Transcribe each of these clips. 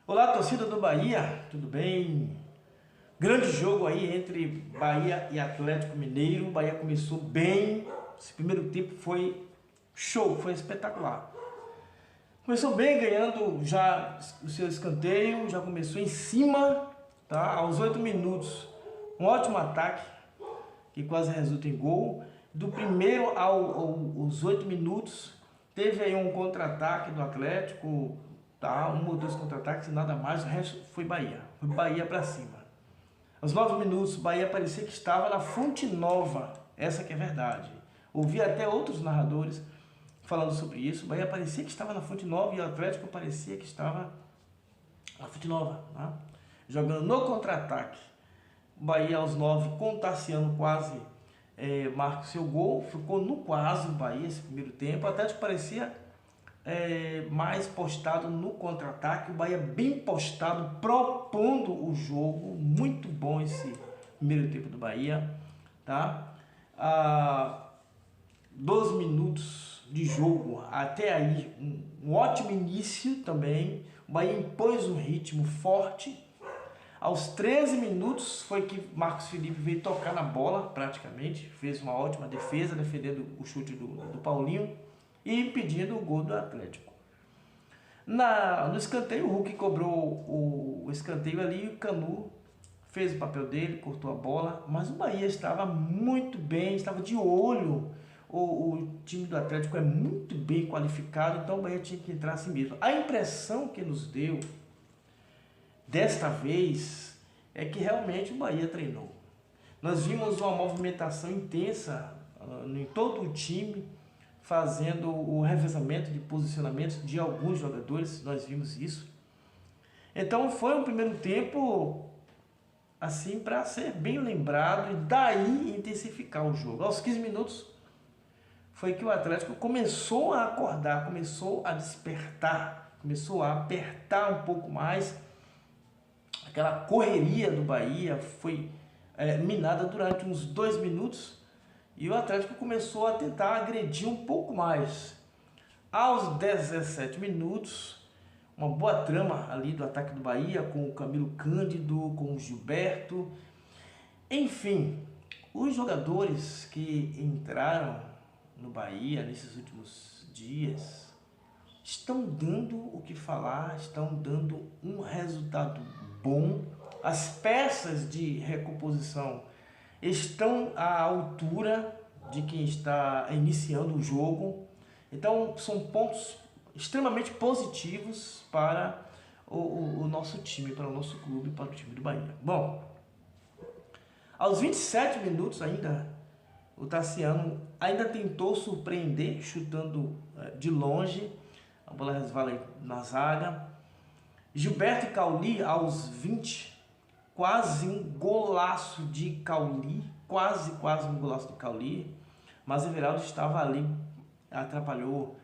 Olá, torcida do Bahia, tudo bem? Grande jogo aí entre Bahia e Atlético Mineiro. O Bahia começou bem, esse primeiro tempo foi show, foi espetacular. Começou bem, ganhando já o seu escanteio, já começou em cima, tá? Aos 8 minutos, um ótimo ataque, que quase resulta em gol. Do primeiro aos 8 minutos, teve aí um contra-ataque do Atlético, tá? Um ou dois contra-ataques e nada mais, o resto foi Bahia. Foi Bahia para cima. Aos 9 minutos, Bahia parecia que estava na Fonte Nova, essa que é verdade. Ouvi até outros narradores falando sobre isso. Bahia parecia que estava na Fonte Nova e o Atlético parecia que estava na Fonte Nova, tá? Jogando no contra-ataque. Bahia aos 9, com Tassiano quase marca o seu gol, ficou no quase o Bahia esse primeiro tempo. O Atlético parecia mais postado no contra-ataque, o Bahia bem postado, propondo o jogo, muito bom esse primeiro tempo do Bahia, tá? 12 minutos de jogo, até aí um ótimo início também, o Bahia impôs um ritmo forte. Aos 13 minutos foi que Marcos Felipe veio tocar na bola, praticamente, fez uma ótima defesa, defendendo o chute do Paulinho e impedindo o gol do Atlético. No escanteio, o Hulk cobrou o escanteio ali e o Canu fez o papel dele, cortou a bola, mas o Bahia estava muito bem, estava de olho. O time do Atlético é muito bem qualificado, então o Bahia tinha que entrar assim mesmo. A impressão que nos deu desta vez é que realmente o Bahia treinou. Nós vimos uma movimentação intensa em todo o time, fazendo o revezamento de posicionamentos de alguns jogadores, nós vimos isso. Então foi um primeiro tempo assim para ser bem lembrado e daí intensificar o jogo. Aos 15 minutos foi que o Atlético começou a acordar, começou a despertar, começou a apertar um pouco mais. Aquela correria do Bahia foi minada durante uns 2 minutos e o Atlético começou a tentar agredir um pouco mais. Aos 17 minutos, uma boa trama ali do ataque do Bahia, com o Camilo Cândido, com o Gilberto. Enfim, os jogadores que entraram no Bahia nesses últimos dias estão dando o que falar, estão dando um resultado bom. As peças de recomposição estão à altura de quem está iniciando o jogo. Então são pontos extremamente positivos para o nosso time, para o nosso clube, para o time do Bahia. Bom, aos 27 minutos ainda, o Tassiano ainda tentou surpreender, chutando de longe, a bola resvala na zaga. Gilberto e Cauli aos 20, quase um golaço de Cauli, quase um golaço de Cauli, mas Everaldo estava ali, atrapalhou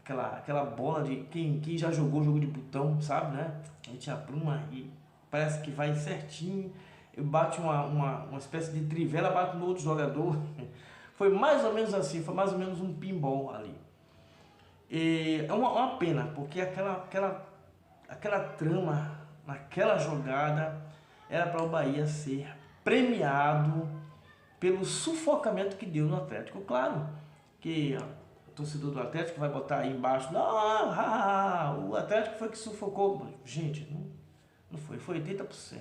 aquela bola de quem já jogou jogo de botão, sabe, né? A gente apruma e parece que vai certinho, bate uma espécie de trivela, bate no outro jogador. Foi mais ou menos assim, foi mais ou menos um pinball ali. E é uma pena, porque aquela trama, naquela jogada, era para o Bahia ser premiado pelo sufocamento que deu no Atlético. Claro que o torcedor do Atlético vai botar aí embaixo, não, o Atlético foi que sufocou. Gente, não foi 80%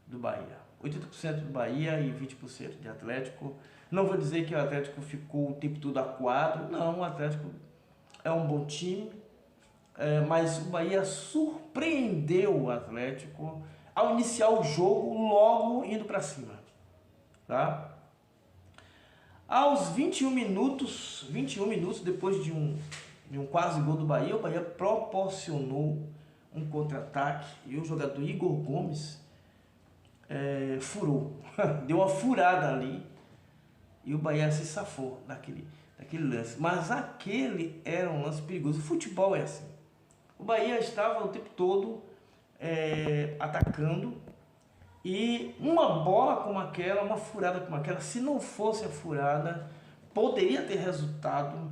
do Bahia. 80% do Bahia e 20% de Atlético. Não vou dizer que o Atlético ficou o tempo todo acuado, não, o Atlético é um bom time, mas o Bahia surpreendeu o Atlético ao iniciar o jogo, logo indo para cima, tá? Aos 21 minutos depois de um quase gol do Bahia, o Bahia proporcionou um contra-ataque e o jogador Igor Gomes furou, deu uma furada ali e o Bahia se safou daquele lance. Mas aquele era um lance perigoso. O futebol é assim. O Bahia estava o tempo todo atacando e uma bola como aquela, uma furada como aquela, se não fosse a furada, poderia ter resultado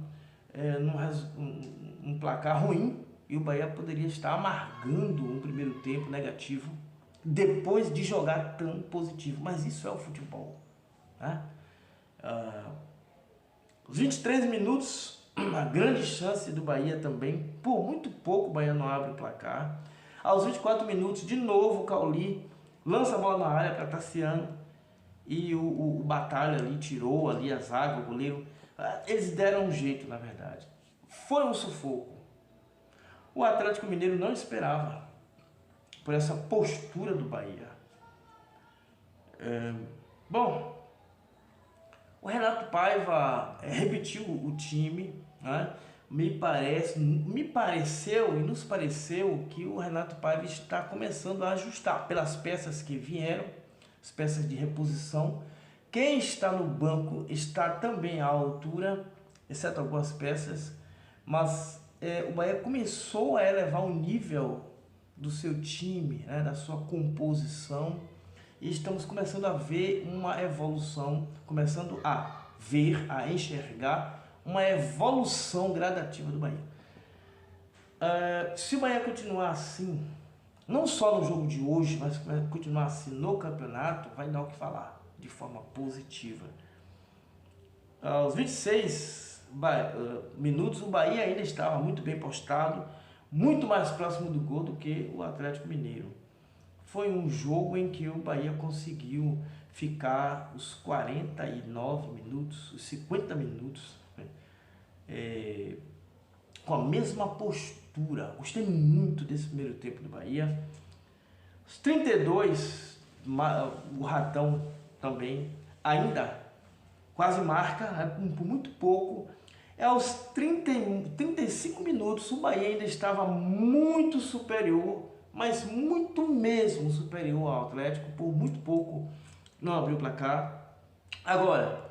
num placar ruim e o Bahia poderia estar amargando um primeiro tempo negativo depois de jogar tão positivo. Mas isso é o futebol, né? Os 23 minutos, uma grande chance do Bahia também. Por muito pouco o Bahia não abre o placar. Aos 24 minutos, de novo o Cauli lança a bola na área para Tassiano. E o Batalha ali tirou ali a zaga, o goleiro. Eles deram um jeito, na verdade. Foi um sufoco. O Atlético Mineiro não esperava por essa postura do Bahia. Bom, o Renato Paiva repetiu o time, né? Me pareceu e nos pareceu que o Renato Paiva está começando a ajustar pelas peças que vieram, as peças de reposição. Quem está no banco está também à altura, exceto algumas peças, mas o Bahia começou a elevar o nível do seu time, né, da sua composição, e estamos começando a ver uma evolução, começando a ver, a enxergar uma evolução gradativa do Bahia. Se o Bahia continuar assim, não só no jogo de hoje, mas continuar assim no campeonato, vai dar o que falar, de forma positiva. Aos 26 minutos, o Bahia ainda estava muito bem postado, muito mais próximo do gol do que o Atlético Mineiro. Foi um jogo em que o Bahia conseguiu ficar os 49 minutos, os 50 minutos, com a mesma postura. Gostei muito desse primeiro tempo do Bahia. Os 32, o Ratão também ainda quase marca, por muito pouco. Aos 35 minutos, o Bahia ainda estava muito superior, mas muito mesmo superior ao Atlético, por muito pouco não abriu o placar. Agora,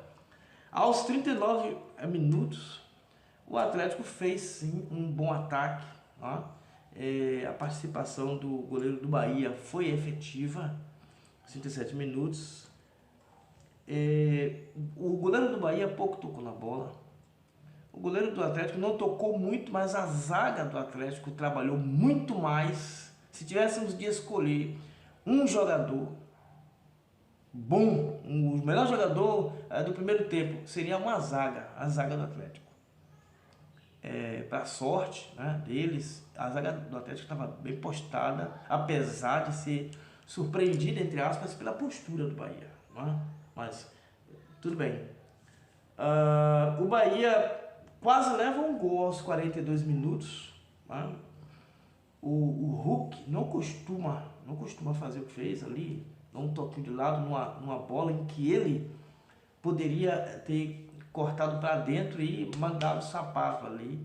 aos 39 minutos, o Atlético fez sim um bom ataque, tá? A participação do goleiro do Bahia foi efetiva, 37 minutos. O goleiro do Bahia pouco tocou na bola. O goleiro do Atlético não tocou muito, mas a zaga do Atlético trabalhou muito mais. Se tivéssemos de escolher um jogador bom, o melhor jogador do primeiro tempo, seria a zaga do Atlético. Para sorte, né, deles, a zaga do Atlético estava bem postada, apesar de ser surpreendida, entre aspas, pela postura do Bahia, né? Mas tudo bem. O Bahia quase leva um gol aos 42 minutos, né? O Hulk não costuma fazer o que fez ali, dar um toquinho de lado numa bola em que ele poderia ter cortado para dentro e mandado o sapato ali.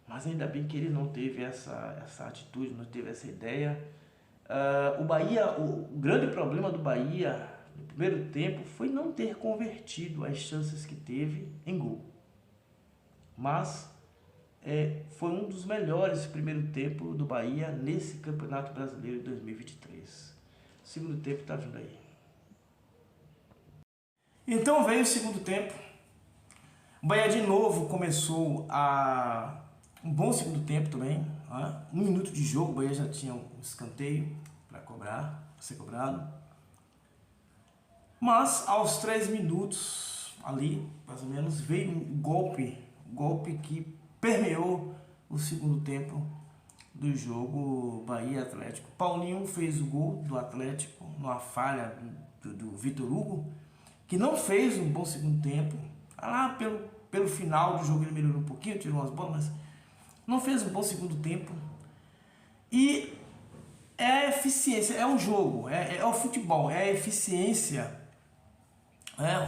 Mas ainda bem que ele não teve essa atitude, não teve essa ideia. O Bahia, o grande problema do Bahia no primeiro tempo foi não ter convertido as chances que teve em gol. Mas foi um dos melhores primeiro tempo do Bahia nesse Campeonato Brasileiro de 2023. O segundo tempo está vindo aí. Então veio o segundo tempo. O Bahia de novo começou um bom segundo tempo também. Né? 1 minuto de jogo, o Bahia já tinha um escanteio para ser cobrado. Mas aos 3 minutos, ali, mais ou menos, veio um golpe que permeou o segundo tempo do jogo Bahia Atlético. Paulinho fez o gol do Atlético numa falha do Vitor Hugo, que não fez um bom segundo tempo. Pelo final do jogo ele melhorou um pouquinho, tirou umas bolas, mas não fez um bom segundo tempo. E é a eficiência, é o jogo, é o futebol, é a eficiência.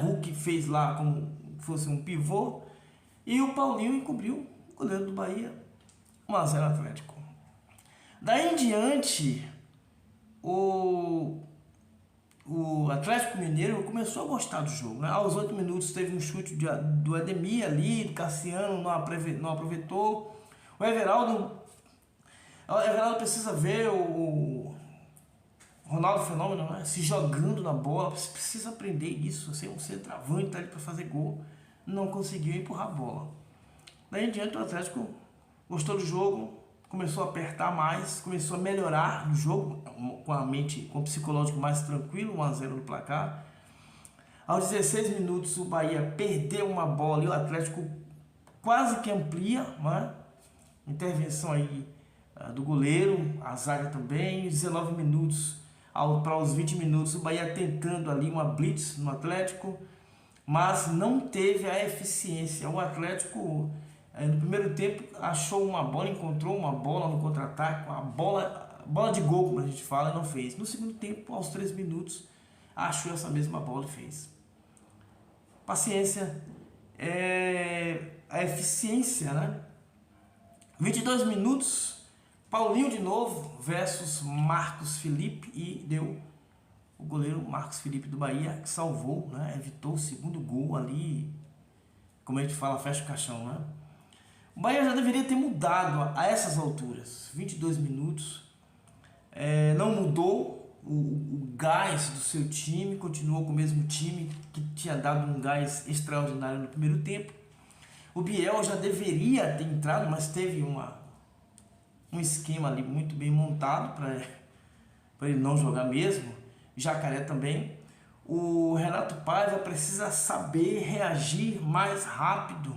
Hulk fez lá como fosse um pivô e o Paulinho encobriu o goleiro do Bahia. 1-0 Atlético. Daí em diante, o Atlético Mineiro começou a gostar do jogo, né? Aos 8 minutos teve um chute do Ademir ali, do Cassiano não aproveitou. O Everaldo precisa ver o Ronaldo Fenômeno, né, se jogando na bola, precisa aprender isso, ser um centroavante, tá ali para fazer gol, não conseguiu empurrar a bola. Daí em diante o Atlético gostou do jogo, começou a apertar mais, começou a melhorar no jogo, com a mente, com o psicológico mais tranquilo, 1-0 no placar. Aos 16 minutos o Bahia perdeu uma bola e o Atlético quase que amplia, né? Intervenção aí do goleiro, a zaga também. 19 minutos para os 20 minutos o Bahia tentando ali uma blitz no Atlético, mas não teve a eficiência. O Atlético no primeiro tempo achou uma bola, encontrou uma bola no contra-ataque, a bola de gol, como a gente fala, e não fez. No segundo tempo, aos 3 minutos, achou essa mesma bola e fez. Paciência, a eficiência, né? 22 minutos, Paulinho de novo versus Marcos Felipe, e deu o goleiro Marcos Felipe do Bahia, que salvou, né? Evitou o segundo gol ali, como a gente fala, fecha o caixão, né? O Bahia já deveria ter mudado a essas alturas. 22 minutos, não mudou o gás do seu time, continuou com o mesmo time que tinha dado um gás extraordinário no primeiro tempo. O Biel já deveria ter entrado, mas teve um esquema ali muito bem montado para ele não jogar mesmo. Jacaré também. O Renato Paiva precisa saber reagir mais rápido,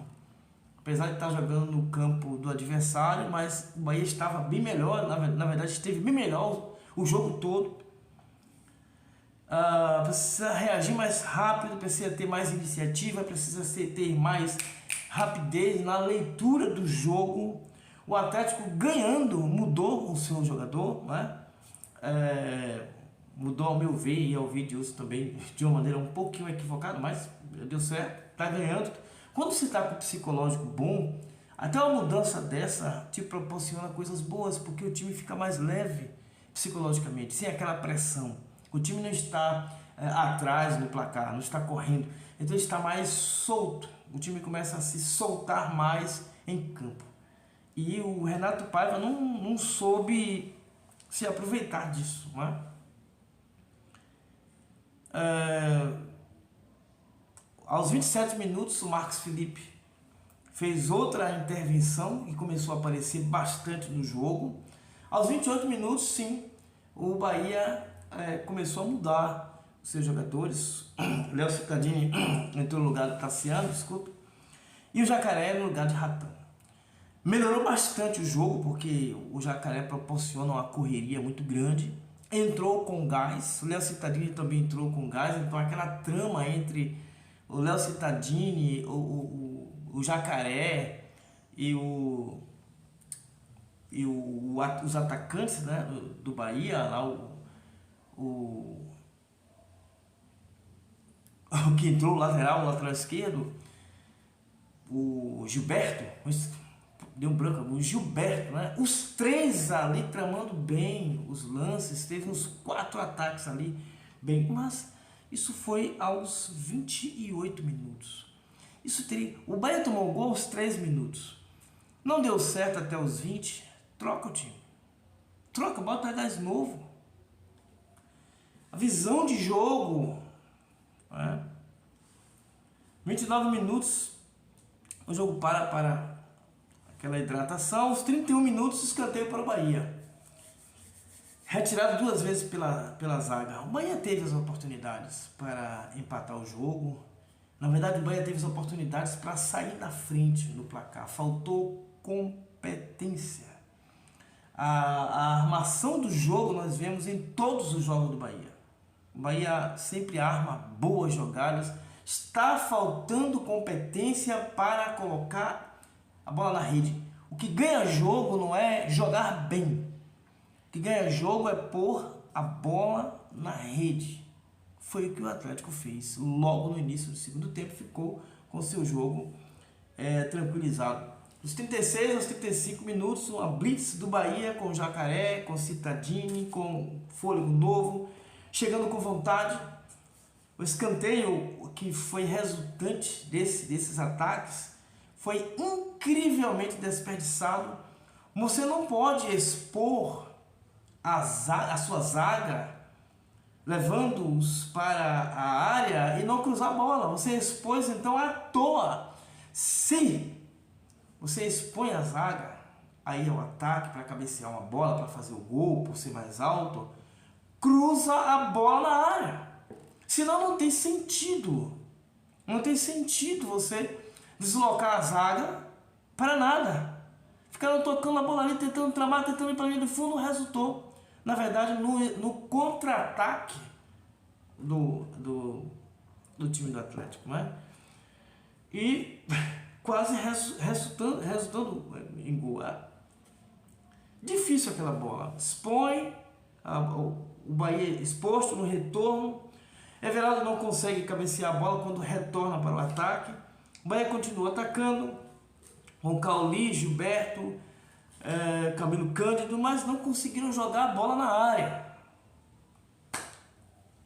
apesar de estar jogando no campo do adversário, mas o Bahia estava bem melhor, na verdade esteve bem melhor o jogo todo. Precisa reagir mais rápido, precisa ter mais iniciativa, precisa ter mais rapidez na leitura do jogo. O Atlético ganhando mudou o seu jogador, né? Mudou ao meu ver e ao ver de uso também de uma maneira um pouquinho equivocada, mas deu certo, está ganhando. Quando você está com o psicológico bom, até uma mudança dessa te proporciona coisas boas, porque o time fica mais leve psicologicamente, sem aquela pressão. O time não está atrás no placar, não está correndo, então está mais solto. O time começa a se soltar mais em campo. E o Renato Paiva não soube se aproveitar disso, né? Aos 27 minutos, o Marcos Felipe fez outra intervenção e começou a aparecer bastante no jogo. Aos 28 minutos, sim, o Bahia começou a mudar os seus jogadores. Léo Cittadini entrou no lugar do Tassiano, desculpa, e o Jacaré no lugar de Ratan. Melhorou bastante o jogo, porque o Jacaré proporciona uma correria muito grande. Entrou com gás, o Léo Cittadini também entrou com gás, então aquela trama entre o Léo Cittadini, o Jacaré e os atacantes, né, do Bahia, lá o que entrou o lateral esquerdo, o Gilberto, deu um branco, o Gilberto, né? Os três ali tramando bem os lances, teve uns 4 ataques ali bem, mas isso foi aos 28 minutos. O Bahia tomou o gol aos 3 minutos. Não deu certo até os 20, troca o time. Troca, bota gás novo. A visão de jogo, né? 29 minutos, o jogo para aquela hidratação. Aos 31 minutos, escanteio para o Bahia. Retirado 2 vezes pela zaga. O Bahia teve as oportunidades para empatar o jogo. Na verdade, o Bahia teve as oportunidades para sair da frente no placar. Faltou competência. A armação do jogo nós vemos em todos os jogos do Bahia. O Bahia sempre arma boas jogadas. Está faltando competência para colocar a bola na rede. O que ganha jogo não é jogar bem. O que ganha jogo é pôr a bola na rede. Foi o que o Atlético fez. Logo no início do segundo tempo ficou com o seu jogo tranquilizado. Dos 36 aos 35 minutos, uma blitz do Bahia com o Jacaré, com o Cittadini, com fôlego novo, chegando com vontade. O escanteio que foi resultante desses ataques foi incrivelmente desperdiçado. Você não pode expor a sua zaga levando-os para a área e não cruzar a bola. Você expôs então à toa. Se você expõe a zaga, aí ao ataque para cabecear uma bola, para fazer o gol, por ser mais alto, cruza a bola na área. Senão não tem sentido. Não tem sentido você deslocar a zaga para nada. Ficaram tocando a bola ali, tentando tramar, tentando ir para a linha do fundo, resultou. Na verdade, no contra-ataque do time do Atlético, né? E quase resultando em gol. Difícil aquela bola. Expõe o Bahia exposto no retorno. Everaldo não consegue cabecear a bola quando retorna para o ataque. O Bahia continua atacando com Cauli, Gilberto, Camilo Cândido, mas não conseguiram jogar a bola na área.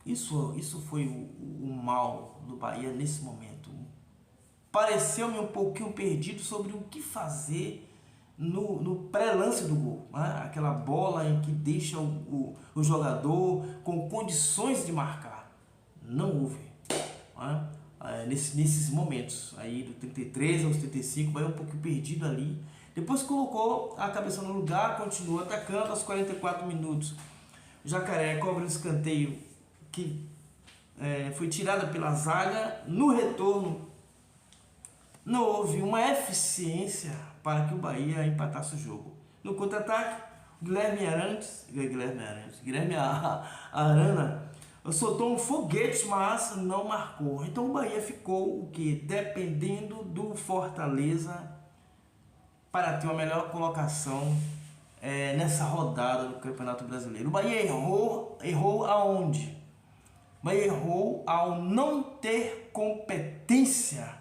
Isso foi o mal do Bahia nesse momento. Pareceu-me um pouquinho perdido sobre o que fazer no pré-lance do gol, né? Aquela bola em que deixa o jogador com condições de marcar. Não houve, né? Nesses momentos aí do 33 aos 35, vai um pouquinho perdido ali. Depois colocou a cabeça no lugar, continua atacando aos 44 minutos. O Jacaré cobra um escanteio que foi tirada pela zaga. No retorno não houve uma eficiência para que o Bahia empatasse o jogo. No contra-ataque, Guilherme Arana soltou um foguete, mas não marcou. Então o Bahia ficou o que? Dependendo do Fortaleza para ter uma melhor colocação nessa rodada do Campeonato Brasileiro. O Bahia errou aonde? O Bahia errou ao não ter competência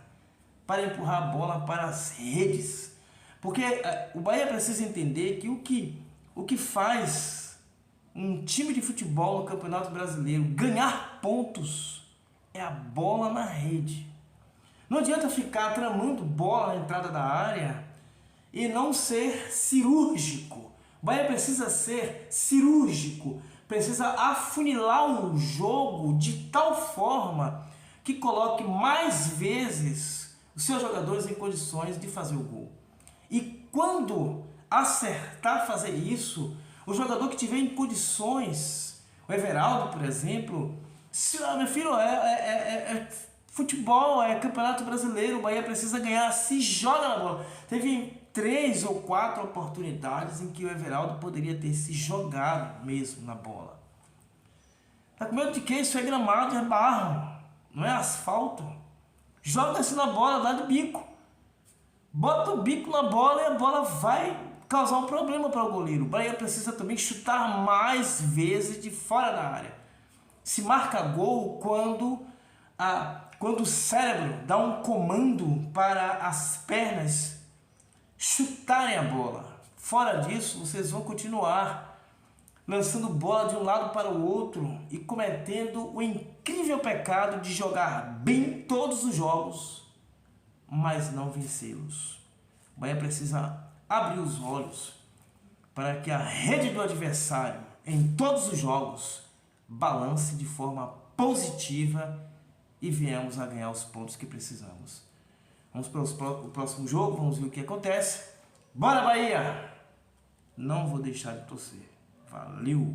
para empurrar a bola para as redes. Porque o Bahia precisa entender que o que faz um time de futebol no Campeonato Brasileiro ganhar pontos é a bola na rede. Não adianta ficar tramando bola na entrada da área e não ser cirúrgico. O Bahia precisa ser cirúrgico, precisa afunilar um jogo de tal forma que coloque mais vezes os seus jogadores em condições de fazer o gol. E quando acertar fazer isso, o jogador que tiver em condições, o Everaldo, por exemplo, meu filho, futebol, é Campeonato Brasileiro, o Bahia precisa ganhar, se joga na bola. Teve 3 ou 4 oportunidades em que o Everaldo poderia ter se jogado mesmo na bola. Tá com medo de que isso é gramado, é barro, não é asfalto. Joga-se na bola, dá de bico. Bota o bico na bola e a bola vai causar um problema para o goleiro. O Bahia precisa também chutar mais vezes de fora da área. Se marca gol quando o cérebro dá um comando para as pernas chutarem a bola. Fora disso, vocês vão continuar lançando bola de um lado para o outro e cometendo o incrível pecado de jogar bem todos os jogos, mas não vencê-los. O Bahia precisa abrir os olhos para que a rede do adversário em todos os jogos balance de forma positiva e viemos a ganhar os pontos que precisamos. Vamos para o próximo jogo, vamos ver o que acontece. Bora, Bahia! Não vou deixar de torcer. Valeu!